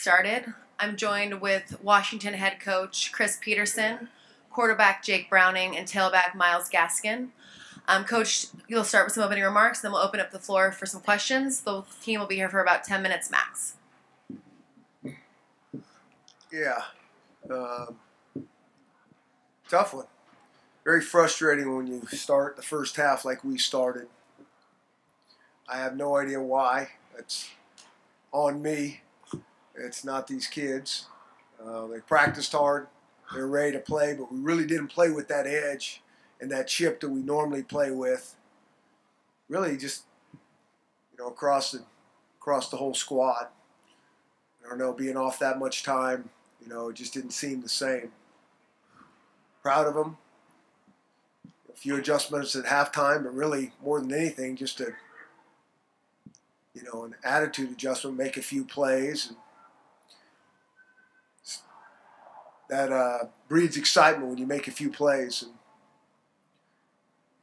Started. I'm joined with Washington head coach Chris Peterson, quarterback Jake Browning, and tailback Myles Gaskin. Coach, you'll start with some opening remarks, then we'll open up the floor for some questions. The team will be here for about 10 minutes max. Yeah. Tough one. Very frustrating when you start the first half like we started. I have no idea why. It's on me. It's not these kids. They practiced hard. They're ready to play, but we really didn't play with that edge and that chip that we normally play with. Really just, across the whole squad. I don't know, being off that much time, it just didn't seem the same. Proud of them. A few adjustments at halftime, but really more than anything, just an attitude adjustment, make a few plays. And that breeds excitement when you make a few plays and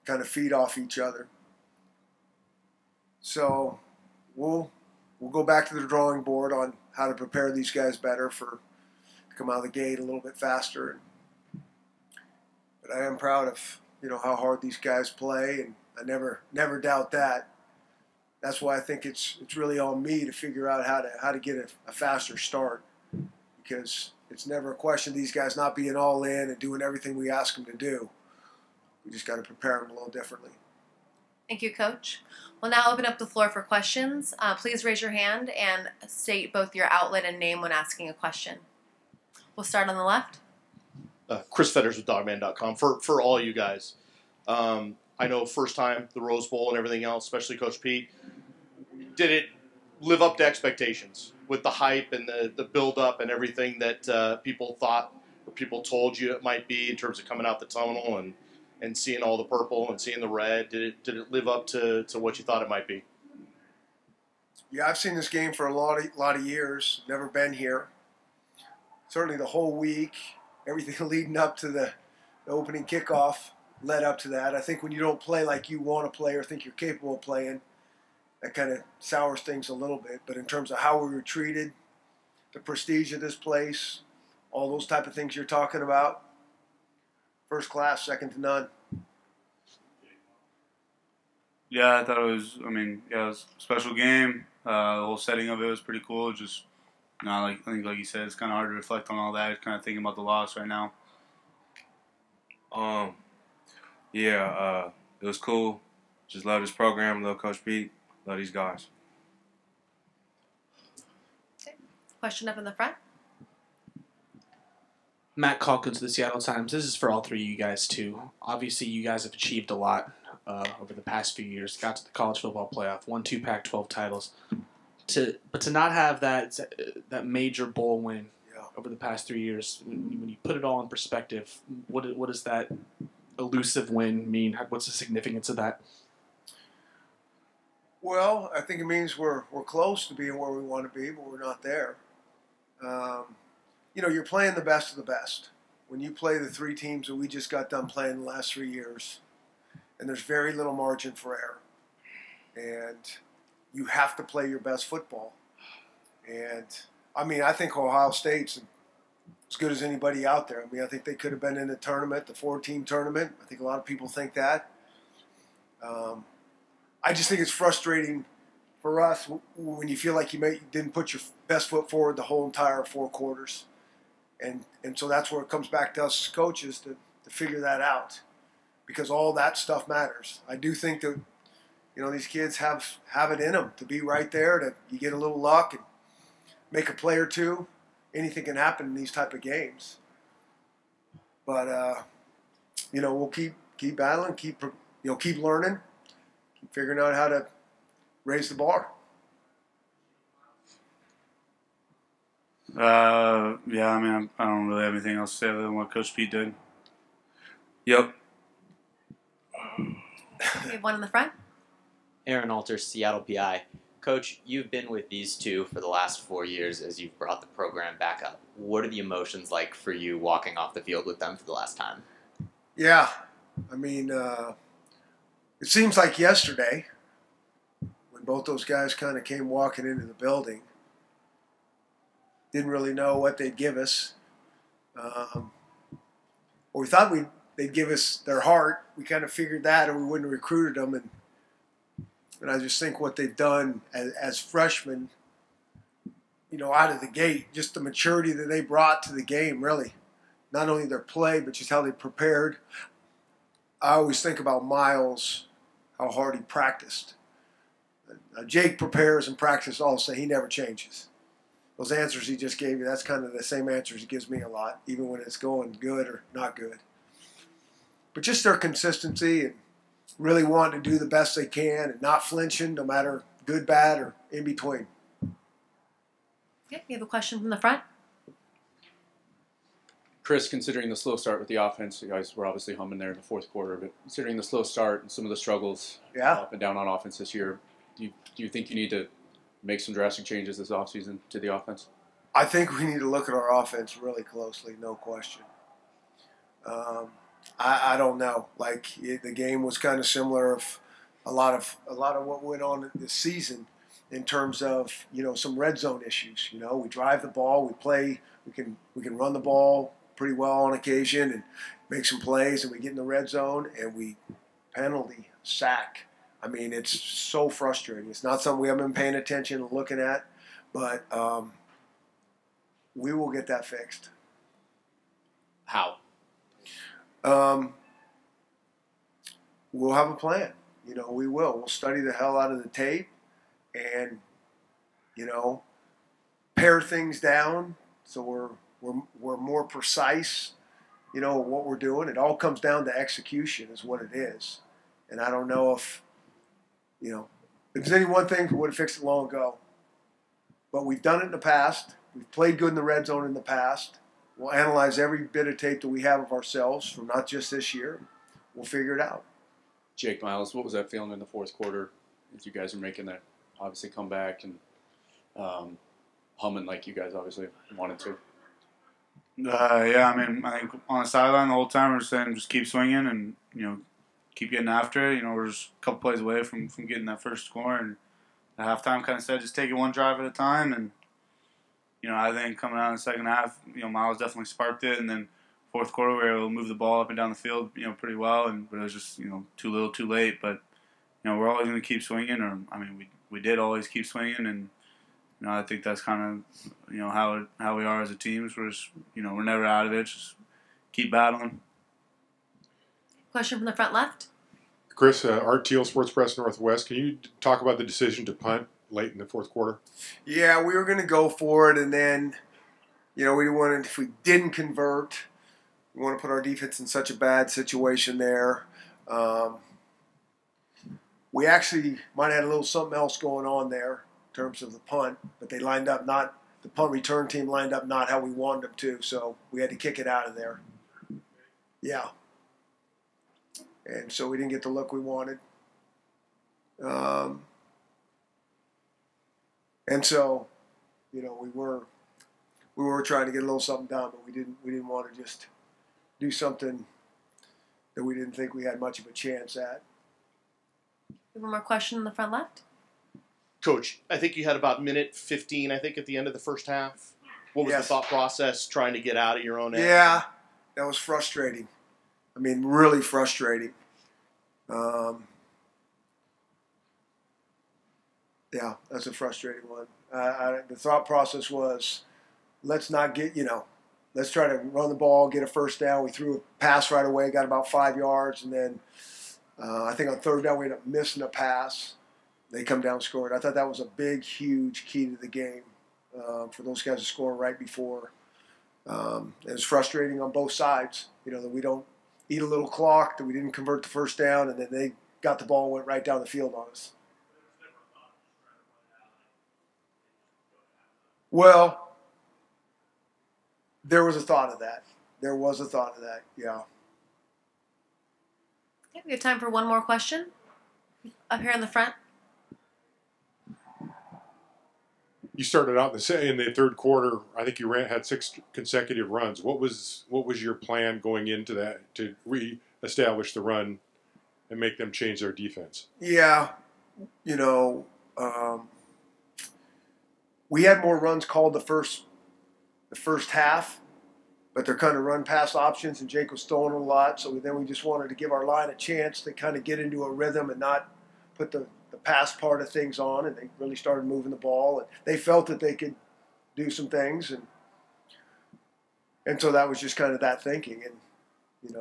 kind of feed off each other. So we'll go back to the drawing board on how to prepare these guys better to come out of the gate a little bit faster. But I am proud of how hard these guys play, and I never doubt that. That's why I think it's really on me to figure out how to get a faster start, because it's never a question of these guys not being all in and doing everything we ask them to do. We just got to prepare them a little differently. Thank you, Coach. We'll now open up the floor for questions. Please raise your hand and state both your outlet and name when asking a question. We'll start on the left. Chris Fetters with Dogman.com. For all you guys, I know first time, the Rose Bowl and everything else, especially Coach Pete, did it live up to expectations with the hype and the build-up and everything that people thought or people told you it might be in terms of coming out the tunnel and seeing all the purple and seeing the red? Did it live up to what you thought it might be? Yeah, I've seen this game for a lot of years. Never been here. Certainly the whole week, everything leading up to the opening kickoff led up to that. I think when you don't play like you want to play or think you're capable of playing, that kind of sours things a little bit. But in terms of how we were treated, the prestige of this place, all those type of things you're talking about, first class, second to none. Yeah, I thought it was, it was a special game. The whole setting of it was pretty cool. Just, I think like you said, it's kind of hard to reflect on all that. Kind of thinking about the loss right now. It was cool. Just love this program, love Coach Pete, love these guys. Okay. Question up in the front. Matt Calkins of the Seattle Times. This is for all three of you guys, too. Obviously, you guys have achieved a lot over the past few years. Got to the college football playoff, won 2 Pac-12 titles. But to not have that major bowl win over the past 3 years, when you put it all in perspective, what does that elusive win mean? What's the significance of that? Well, I think it means we're close to being where we want to be, but we're not there. You're playing the best of the best. When you play the 3 teams that we just got done playing the last 3 years, and there's very little margin for error. And you have to play your best football. And, I think Ohio State's as good as anybody out there. I think they could have been in the tournament, the 4-team tournament. I think a lot of people think that. I just think it's frustrating for us when you feel like you didn't put your best foot forward the whole entire 4 quarters. And so that's where it comes back to us as coaches to figure that out, because all that stuff matters. I do think that these kids have it in them to be right there, that you get a little luck and make a play or two. Anything can happen in these type of games. But we'll keep battling, keep learning, keep figuring out how to raise the bar. I don't really have anything else to say other than what Coach Pete did. Yep. We have one in the front. Aaron Alter, Seattle PI. Coach, you've been with these two for the last 4 years as you've brought the program back up. What are the emotions like for you walking off the field with them for the last time? Yeah. It seems like yesterday when both those guys kind of came walking into the building. didn't really know what they'd give us. Or we thought they'd give us their heart. We kind of figured that, or we wouldn't have recruited them. And I just think what they've done as freshmen, out of the gate, just the maturity that they brought to the game, really. Not only their play, but just how they prepared. I always think about Myles, how hard he practiced. Jake prepares and practices also. He never changes. Those answers he just gave you, that's kind of the same answers he gives me a lot, even when it's going good or not good. But just their consistency and really wanting to do the best they can and not flinching, no matter good, bad, or in between. Okay, we have a question from the front. Chris, considering the slow start with the offense, you guys were obviously humming there in the fourth quarter, but considering the slow start and some of the struggles up and down on offense this year, do you think you need to make some drastic changes this offseason to the offense? I think we need to look at our offense really closely, no question. I don't know. The game was kind of similar of a lot of what went on this season in terms of some red zone issues. We drive the ball, we play, we can run the ball pretty well on occasion and make some plays, and we get in the red zone and we penalty sack. I mean, it's so frustrating. It's not something we haven't been paying attention and looking at, but we will get that fixed. How? We'll have a plan. We will. We'll study the hell out of the tape and, pare things down so we're more precise, what we're doing. It all comes down to execution is what it is. And I don't know if there's any one thing we would have fixed it long ago. But we've done it in the past. We've played good in the red zone in the past. We'll analyze every bit of tape that we have of ourselves from not just this year. We'll figure it out. Jake, Myles, what was that feeling in the fourth quarter as you guys are making that obviously comeback and humming like you guys obviously wanted to? Yeah, I think on the sideline the whole time we're saying just keep swinging and, keep getting after it. We're just a couple plays away from getting that first score. And the halftime kind of said just take it one drive at a time. And, I think coming out in the second half, Myles definitely sparked it. And then fourth quarter we were able to move the ball up and down the field, pretty well. But it was just, too little too late. But, we're always going to keep swinging. We did always keep swinging. And, I think that's kind of, how we are as a team. We're just, we're never out of it. Just keep battling. Question from the front left. Chris, Art Teal, Sports Press Northwest. Can you talk about the decision to punt late in the fourth quarter? Yeah, we were going to go for it, and then, we wanted, if we didn't convert, we want to put our defense in such a bad situation there. We actually might have had a little something else going on there in terms of the punt, but they lined up the punt return team lined up not how we wanted them to, so we had to kick it out of there. Yeah. And so we didn't get the look we wanted. And so, we were trying to get a little something done, but we didn't want to just do something that we didn't think we had much of a chance at. One more question in the front left. Coach, I think you had about minute 15, at the end of the first half. What was the thought process trying to get out of your own end? Yeah, that was frustrating. Really frustrating. Yeah, that's a frustrating one. The thought process was, let's not get, let's try to run the ball, get a first down. We threw a pass right away, got about 5 yards, and then I think on third down we ended up missing a pass. They come down and scored. I thought that was a big, huge key to the game for those guys to score right before. It was frustrating on both sides, that we don't eat a little clock, that we didn't convert the first down, and then they got the ball and went right down the field on us. Well, there was a thought of that. Yeah. Okay, we have time for one more question. Up here in the front. You started out in the third quarter. I think you had 6 consecutive runs. What was your plan going into that to reestablish the run and make them change their defense? Yeah, we had more runs called the first the first half, but they're kind of run pass options, and Jake was throwing a lot. So then we just wanted to give our line a chance to kind of get into a rhythm and not put the pass part of things on, and they really started moving the ball, and they felt that they could do some things, and so that was just kind of that thinking, and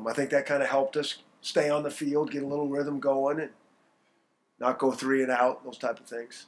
I think that kind of helped us stay on the field, get a little rhythm going, and not go 3 and out, those type of things.